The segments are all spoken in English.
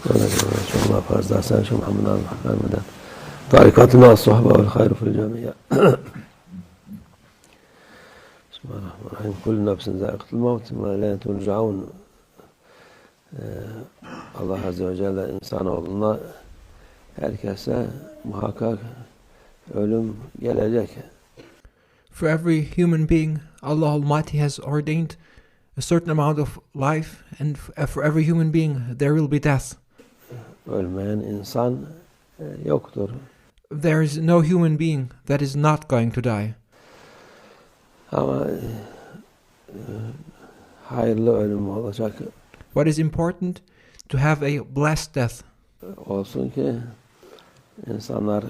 الله فرز أحسن شو محمد الرحمن طريقتنا الصحبة والخير في الجميع. بسم الله الرحمن الرحيم. كل نفس ذائقة الموت وما إليه ترجعون. Allah Azze ve Celle insanoğluna herkese muhakkak ölüm gelecek. For every human being, Allah Almighty has ordained a certain amount of life, and for every human being there will be death. Ölmeyen insan yoktur. There is no human being that is not going to die. Ama hayırlı ölüm olacak. What is important? To have a blessed death. Olsun ki insanlar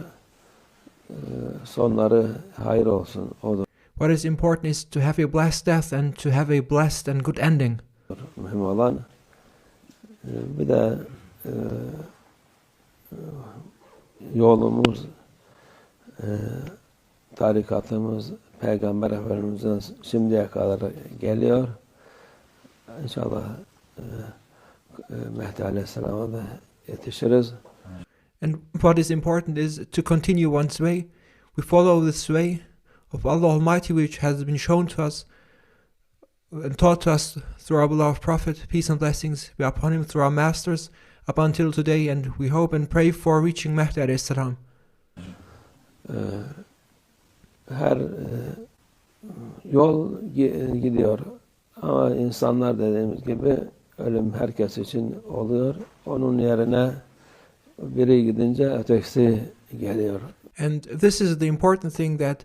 sonları hayır olsun. Odur. What is important is to have a blessed death and to have a blessed and good ending. Mühim olan bir de yolumuz, tarikatımız Peygamber Efendimiz'den şimdiye kadar geliyor. İnşallah Mehdi Aleyhisselam'a da yetişiriz. And what is important is to continue one's way. We follow this way of Allah Almighty, which has been shown to us and taught to us through our beloved Prophet, peace and blessings be upon him, through our masters, up until today, and we hope and pray for reaching Mehdi Aleyhisselam. Her yol gidiyor ama insanlar dediğimiz gibi ölüm herkes için oluyor. Onun yerine biri gidince ötekisi geliyor. And this is the important thing, that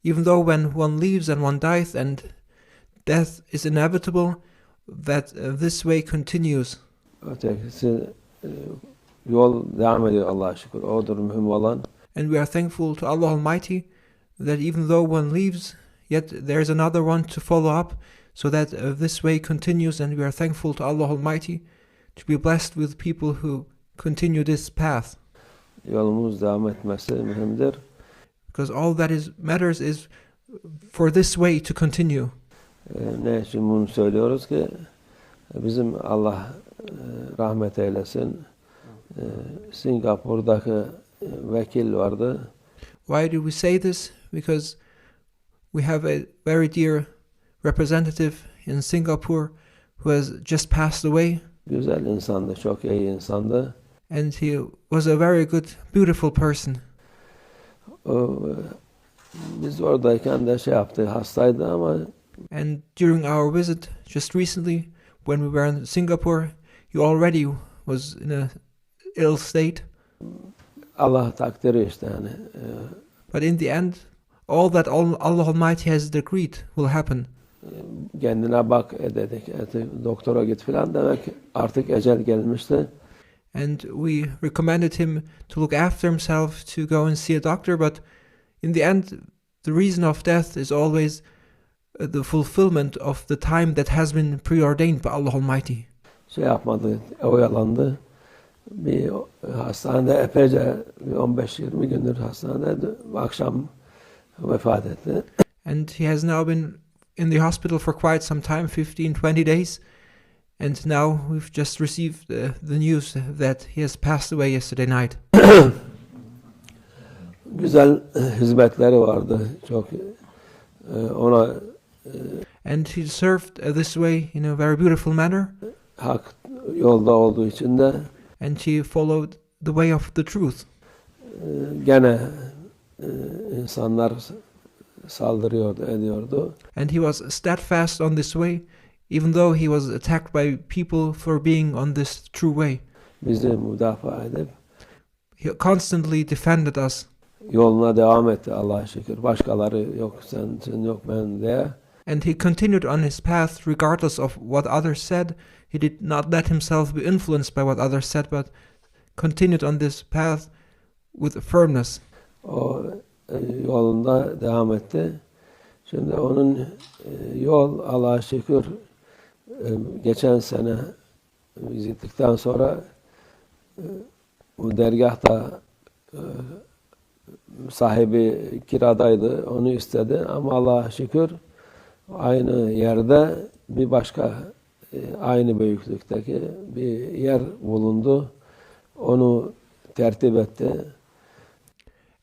even though when one leaves and one dies and death is inevitable, that this way continues. Ötekisi yol devam ediyor Allah'a şükür. Odur mühim olan. And we are thankful to Allah Almighty that even though one leaves, yet there is another one to follow up, so that this way continues, and we are thankful to Allah Almighty to be blessed with people who continue this path. Yolumuz devam etmesi mühimdir. Because all that matters is for this way to continue. Ne için bunu söylüyoruz ki bizim Allah rahmet eylesin. Singapur'daki vekil vardı. Why do we say this? Because we have a very dear representative in Singapore who has just passed away. Güzel insandı, çok iyi insandı. And he was a very good, beautiful person. Biz oradayken de yaptı, hastaydı ama. And during our visit just recently, when we were in Singapore, he already was in a ill state. Allah takdiri işte yani. But in the end, all that Allah Almighty has decreed will happen. Kendine bak dedik. Doktora git filan demek artık ecel gelmişti. And we recommended him to look after himself, to go and see a doctor, but in the end, the reason of death is always the fulfillment of the time that has been preordained by Allah Almighty. Yapmadı, oyalandı. Bir hastanede epeyce 15-20 gündür hastanede, akşam vefat etti. And he has now been in the hospital for quite some time, 15-20 days. And now we've just received the news that he has passed away yesterday night. Güzel hizmetleri vardı çok. Ona and he served this way in a very beautiful manner. Hak yolda olduğu için de. And he followed the way of the truth. Gene insanlar saldırıyordu, ediyordu. And he was steadfast on this way, even though he was attacked by people for being on this true way. Bizi müdafaa edip he constantly defended us. Yoluna devam etti Allah'a şükür. Başkaları yok, sen yok, ben diye. And he continued on his path regardless of what others said. He did not let himself be influenced by what others said, but continued on this path with firmness. O yolunda devam etti. Şimdi onun yol Allah'a şükür geçen sene biz gittikten sonra bu dergahta sahibi kiradaydı, onu istedi ama Allah'a şükür aynı yerde bir başka aynı büyüklükteki bir yer bulundu. onu tertip etti.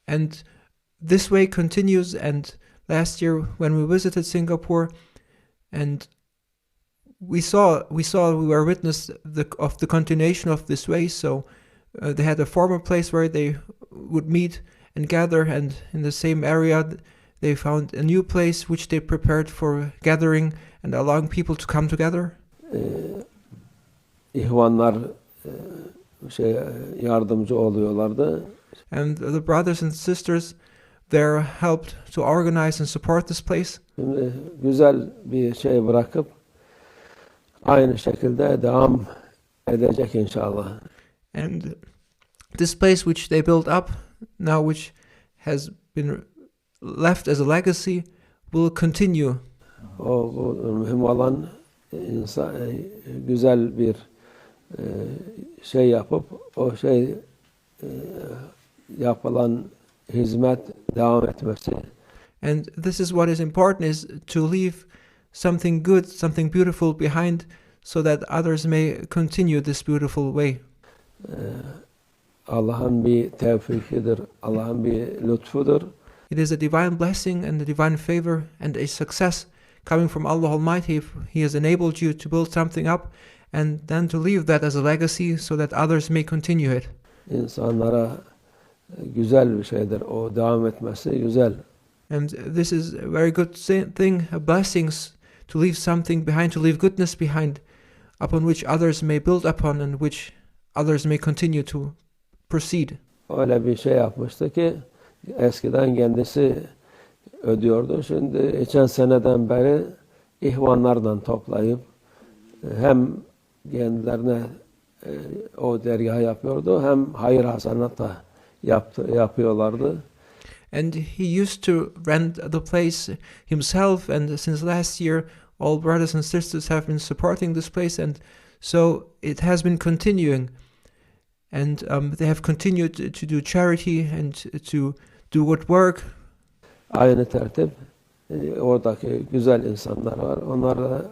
And this way continues, and last year when we visited Singapore, and we were witness of the continuation of this way. So they had a former place where they would meet and gather, and in the same area they found a new place which they prepared for gathering and allowing people to come together. İhvanlar yardımcı oluyorlardı. And the brothers and sisters there helped to organize and support this place. Şimdi güzel bir şey bırakıp aynı şekilde devam edecek inşallah. And this place which they built up now, which has been left as a legacy, will continue. Bu mühim olan güzel bir şey yapıp o yapılan hizmet devam etmesi. And this is what is important, is to leave something good, something beautiful behind, so that others may continue this beautiful way. Allah'ın bir tevfikidir, Allah'ın bir lütfudur. It is a divine blessing and a divine favor and a success coming from Allah Almighty if He has enabled you to build something up, and then to leave that as a legacy so that others may continue it. İnsanlara güzel bir şeydir, o devam etmesi güzel. And this is a very good thing, a blessing, to leave something behind, to leave goodness behind, upon which others may build upon and which others may continue to proceed. Öyle bir şey yapmıştı ki eskiden kendisi ödüyordu. Şimdi geçen seneden beri ihvanlardan toplayıp hem kendilerine o dergahı yapıyordu, hem hayır hasenat da yapıyorlardı. And he used to rent the place himself, and since last year all brothers and sisters have been supporting this place, and so it has been continuing. And they have continued to do charity and to do good work. Aynı tertip, oradaki güzel insanlar var. Onlar da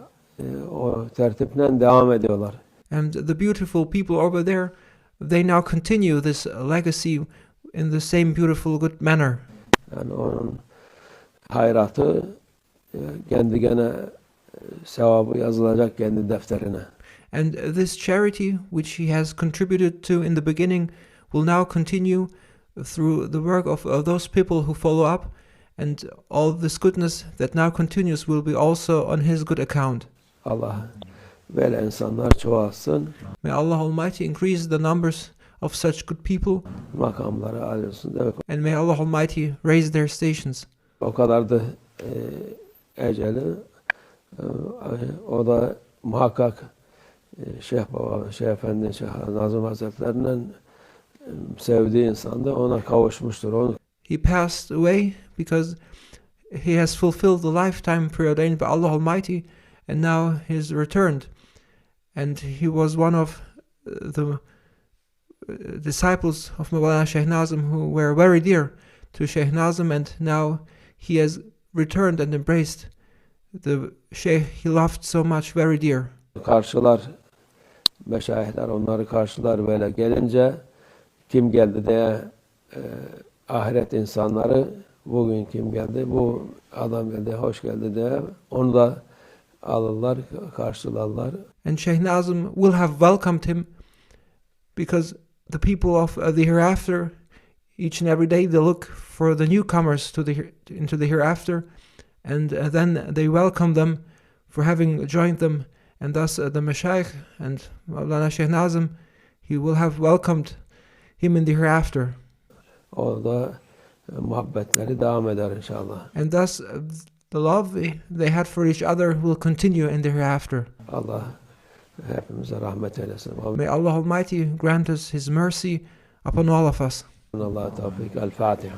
o tertiple devam ediyorlar. And the beautiful people over there, they now continue this legacy in the same beautiful, good manner. Yani onun hayratı kendi gene sevabı yazılacak kendi defterine. And this charity which he has contributed to in the beginning will now continue through the work of those people who follow up, and all this goodness that now continues will be also on his good account. Allah böyle insanlar çoğalsın. May Allah Almighty increase the numbers of such good people, Makamları alıyorsun demek. and may Allah Almighty raise their stations. O kadar da eceli. O da muhakkak Şeyh Baba, Şeyh Efendi, Şeyh Nazim Hazretleri'nin sevdiği insan da ona kavuşmuştur. He passed away because he has fulfilled the lifetime preordained by Allah Almighty, and now he has returned. And he was one of the disciples of Mawlana Shaykh Nazim who were very dear to Shaykh Nazim, and now he has returned and embraced the Shaykh he loved so much, very dear. Karşılar, meşayihler onları karşılar böyle gelince, kim geldi diye ahiret insanları, bugün kim geldi, bu adam geldi, hoş geldi diye onu da alırlar, karşılarlar. And Shaykh Nazim will have welcomed him, because the people of the hereafter, each and every day they look for the newcomers into the hereafter, and then they welcome them for having joined them. And thus the Mashaykh and Mawlana Shaykh Nazim, he will have welcomed him in the hereafter. Orada muhabbetleri devam eder inşallah. And thus the love they had for each other will continue in the hereafter. Allah hepimize rahmet eylesin. May Allah Almighty grant us His mercy upon all of us. Allah tawfik. Al-Fatih.